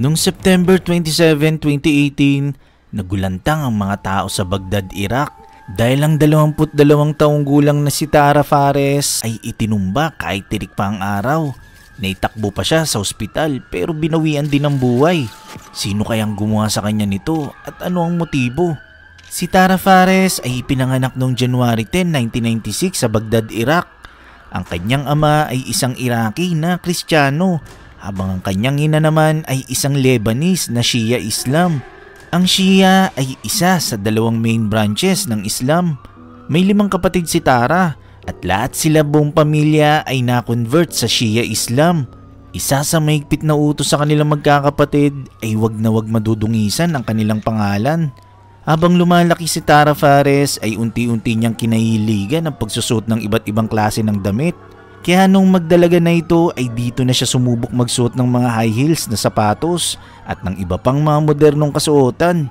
Noong September 27, 2018, nagulantang ang mga tao sa Baghdad, Iraq dahil ang 22 taong gulang na si Tara Fares ay itinumba kahit tirik pa ang araw. Naitakbo pa siya sa ospital pero binawian din ang buhay. Sino kayang gumawa sa kanya nito at ano ang motibo? Si Tara Fares ay ipinanganak noong January 10, 1996 sa Baghdad, Iraq. Ang kanyang ama ay isang Iraqi na Kristiyano, habang ang kanyang ina naman ay isang Lebanese na Shia Islam. Ang Shia ay isa sa dalawang main branches ng Islam. May 5 kapatid si Tara at lahat sila buong pamilya ay na-convert sa Shia Islam. Isa sa mahigpit na utos sa kanilang magkakapatid ay wag na wag madudungisan ang kanilang pangalan. Habang lumalaki si Tara Fares ay unti-unti niyang kinahiligan ang pagsusuot ng iba't ibang klase ng damit. Kaya nung magdalaga na ito ay dito na siya sumubok magsuot ng mga high heels na sapatos at ng iba pang mga modernong kasuotan.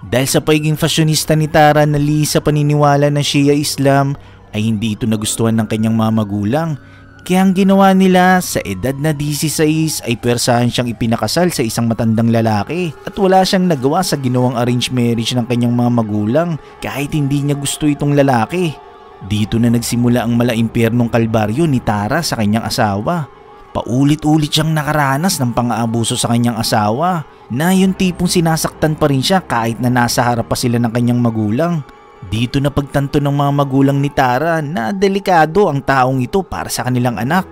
Dahil sa pagiging fashionista ni Tara na lihis sa paniniwala ng Shia Islam ay hindi ito nagustuhan ng kanyang mga magulang. Kaya ang ginawa nila sa edad na 16 ay persahan siyang ipinakasal sa isang matandang lalaki at wala siyang nagawa sa ginawang arranged marriage ng kanyang mga magulang kahit hindi niya gusto itong lalaki. Dito na nagsimula ang malaimpyernong kalbaryo ni Tara sa kanyang asawa. Paulit-ulit siyang nakaranas ng pang-aabuso sa kanyang asawa na yung tipong sinasaktan pa rin siya kahit na nasa harap pa sila ng kanyang magulang. Dito na pagtanto ng mga magulang ni Tara na delikado ang taong ito para sa kanilang anak.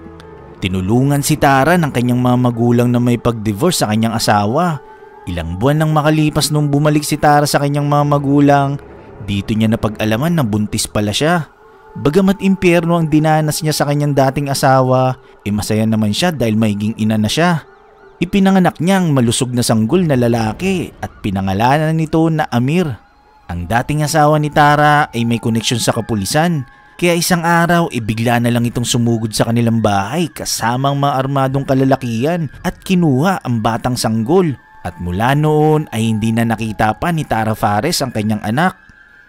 Tinulungan si Tara ng kanyang mga magulang na may pag-divorce sa kanyang asawa. Ilang buwan nang makalipas nung bumalik si Tara sa kanyang mga magulang, dito niya napag-alaman na buntis pala siya. Bagamat impyerno ang dinanas niya sa kanyang dating asawa, masaya naman siya dahil maiging ina na siya. Ipinanganak niya ang malusog na sanggol na lalaki at pinangalanan nito na Amir. Ang dating asawa ni Tara ay may koneksyon sa kapulisan, kaya isang araw bigla na lang itong sumugod sa kanilang bahay kasama ang mga armadong kalalakihan at kinuha ang batang sanggol. At mula noon ay hindi na nakita pa ni Tara Fares ang kanyang anak.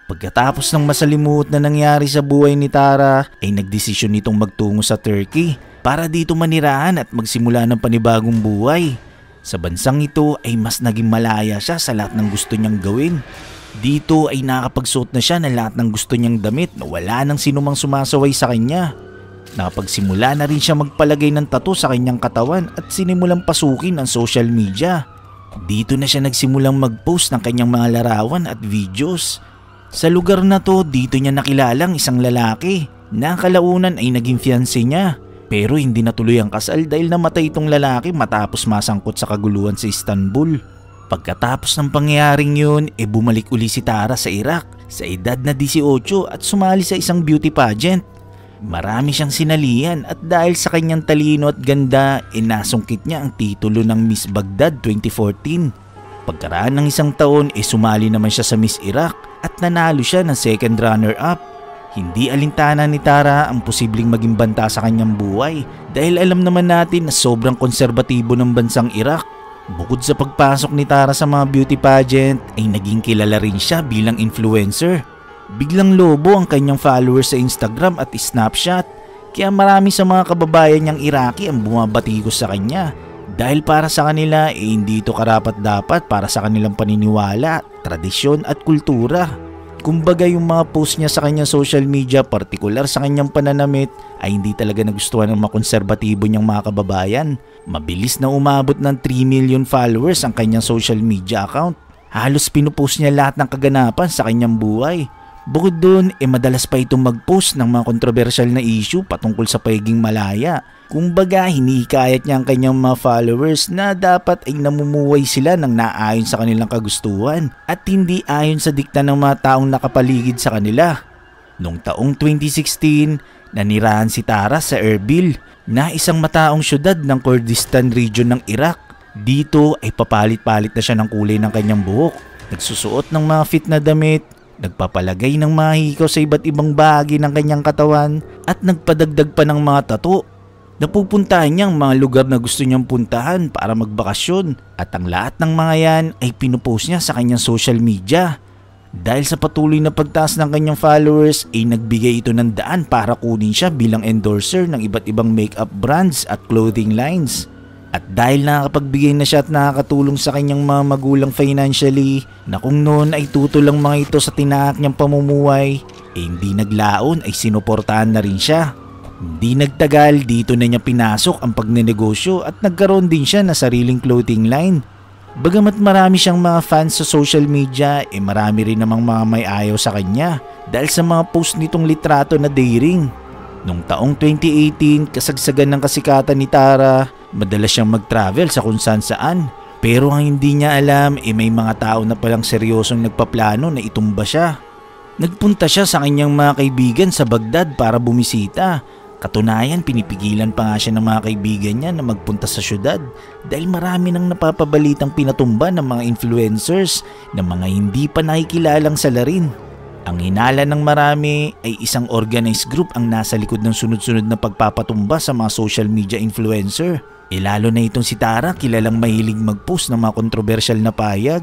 Pagkatapos ng masalimuot na nangyari sa buhay ni Tara ay nagdesisyon nitong magtungo sa Turkey para dito manirahan at magsimula ng panibagong buhay. Sa bansang ito ay mas naging malaya siya sa lahat ng gusto niyang gawin. Dito ay nakapagsuot na siya ng lahat ng gusto niyang damit na wala nang sinumang sumasaway sa kanya. Nakapagsimula na rin siya magpalagay ng tattoo sa kanyang katawan at sinimulang pasukin ang social media. Dito na siya nagsimulang mag-post ng kanyang mga larawan at videos. Sa lugar na to, dito niya nakilalang isang lalaki na kalaunan ay naging fiancé niya. Pero hindi natuloy ang kasal dahil namatay itong lalaki matapos masangkot sa kaguluhan sa Istanbul. Pagkatapos ng pangyayaring yun, bumalik uli si Tara sa Iraq sa edad na 18 at sumali sa isang beauty pageant. Marami siyang sinalihan at dahil sa kanyang talino at ganda, nasungkit niya ang titulo ng Miss Baghdad 2014. Pagkaraan ng isang taon, sumali naman siya sa Miss Iraq at nanalo siya ng second runner-up. Hindi alintana ni Tara ang posibleng maging banta sa kanyang buhay dahil alam naman natin na sobrang konserbatibo ng bansang Iraq. Bukod sa pagpasok ni Tara sa mga beauty pageant ay naging kilala rin siya bilang influencer. Biglang lobo ang kanyang followers sa Instagram at Snapchat kaya marami sa mga kababayan niyang Iraqi ang bumabatikos sa kanya dahil para sa kanila hindi ito karapat-dapat para sa kanilang paniniwala, tradisyon at kultura. Kumbaga yung mga post niya sa kanyang social media, partikular sa kanyang pananamit, ay hindi talaga nagustuhan ng mga konserbatibo niyang mga kababayan. Mabilis na umabot ng 3 million followers ang kanyang social media account. Halos pinupost niya lahat ng kaganapan sa kanyang buhay. Bukod dun, madalas pa itong mag-post ng mga kontrobersyal na issue patungkol sa pagiging malaya. Kumbaga, hinihikayat niya ang kanyang mga followers na dapat ay namumuhay sila ng naayon sa kanilang kagustuhan at hindi ayon sa dikta ng mga taong nakapaligid sa kanila. Noong taong 2016, nanirahan si Tara sa Erbil na isang mataong syudad ng Kurdistan region ng Iraq. Dito ay papalit-palit na siya ng kulay ng kanyang buhok, nagsusuot ng mga fit na damit, nagpapalagay ng mga hikaw sa iba't ibang bahagi ng kanyang katawan at nagpadagdag pa ng mga tattoo. Napupuntahan niya ang mga lugar na gusto niyang puntahan para magbakasyon at ang lahat ng mga yan ay pinupost niya sa kanyang social media. Dahil sa patuloy na pagtaas ng kanyang followers ay nagbigay ito ng daan para kunin siya bilang endorser ng iba't ibang makeup brands at clothing lines. At dahil nakakapagbigay na siya at nakakatulong sa kanyang mga magulang financially, na kung noon ay tutol lang mga ito sa tinaak niyang pamumuhay, hindi naglaon ay sinuportahan na rin siya. Hindi nagtagal, dito na niya pinasok ang pagnenegosyo at nagkaroon din siya na sariling clothing line. Bagamat marami siyang mga fans sa social media, marami rin namang mga may ayaw sa kanya dahil sa mga post nitong litrato na daring. Noong taong 2018, kasagsagan ng kasikatan ni Tara, madalas siyang mag-travel sa kung saan. Pero ang hindi niya alam may mga tao na palang seryosong nagpaplano na itumba siya. Nagpunta siya sa kanyang mga kaibigan sa Baghdad para bumisita. Katunayan, pinipigilan pa nga siya ng mga kaibigan niya na magpunta sa syudad dahil marami nang napapabalitang pinatumba ng mga influencers na mga hindi pa nakikilalang salarin. Ang hinala ng marami ay isang organized group ang nasa likod ng sunod-sunod na pagpapatumba sa mga social media influencer. Lalo na itong si Tara, kilalang mahilig mag-post ng mga kontrobersyal na payag.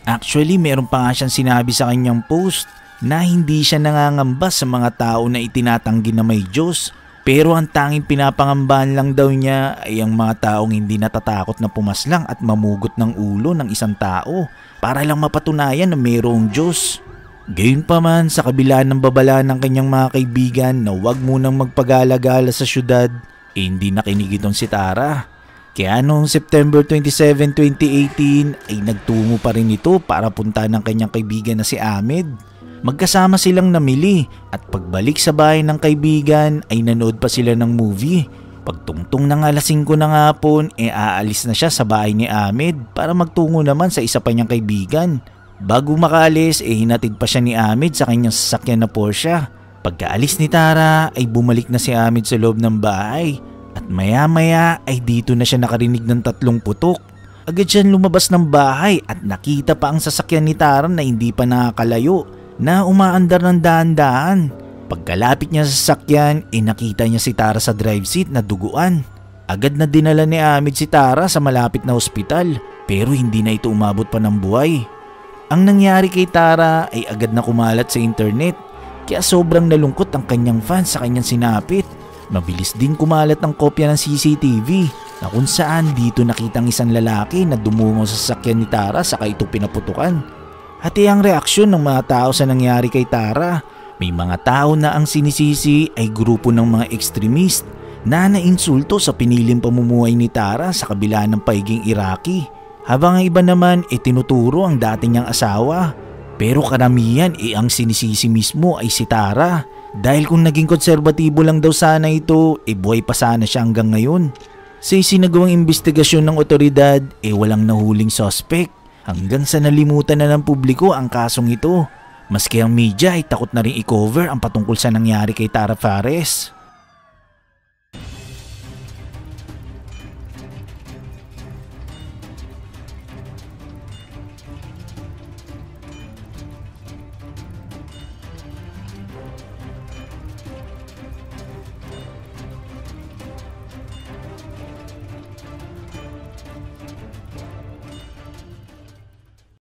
Actually, meron pa nga siyang sinabi sa kanyang post na hindi siya nangangamba sa mga tao na itinatanggi na may Diyos. Pero ang tanging pinapangambahan lang daw niya ay ang mga taong hindi natatakot na pumaslang at mamugot ng ulo ng isang tao para lang mapatunayan na mayroong Diyos. Gayunpaman, sa kabila ng babala ng kanyang mga kaibigan na huwag munang magpagala-gala sa syudad, hindi nakinig itong si Tara. Kaya noong September 27, 2018 ay nagtungo pa rin ito para punta ng kanyang kaibigan na si Ahmed. Magkasama silang namili at pagbalik sa bahay ng kaibigan ay nanood pa sila ng movie. Pagtungtong ng alas 5 ng hapon aalis na siya sa bahay ni Ahmed para magtungo naman sa isa pa niyang kaibigan. Bago makaalis hinatid pa siya ni Ahmed sa kanyang sasakyan na Porsche. Pagkaalis ni Tara ay bumalik na si Ahmed sa loob ng bahay at maya-maya ay dito na siya nakarinig ng 3 putok. Agad siyang lumabas ng bahay at nakita pa ang sasakyan ni Tara na hindi pa nakakalayo na umaandar ng dahan-dahan. Pagkalapit niya sa sasakyan nakita niya si Tara sa drive seat na duguan. Agad na dinala ni Ahmed si Tara sa malapit na ospital pero hindi na ito umabot pa ng buhay. Ang nangyari kay Tara ay agad na kumalat sa internet kaya sobrang nalungkot ang kanyang fans sa kanyang sinapit. Mabilis din kumalat ang kopya ng CCTV na kung saan dito nakitang isang lalaki na dumungo sa sasakyan ni Tara saka ito pinaputukan. Hati ang reaksyon ng mga tao sa nangyari kay Tara. May mga tao na ang sinisisi ay grupo ng mga extremist na nainsulto sa piniling pamumuhay ni Tara sa kabila ng paiging Iraqi. Habang ang iba naman tinuturo ang dati niyang asawa. Pero karamihan ang sinisisi mismo ay si Tara. Dahil kung naging konserbatibo lang daw sana ito, buhay pa sana siya hanggang ngayon. Sa isinagawang investigasyon ng otoridad, walang nahuling suspect. Hanggang sa nalimutan na ng publiko ang kasong ito. Maski ang media ay takot na rin i-cover ang patungkol sa nangyari kay Tara Fares.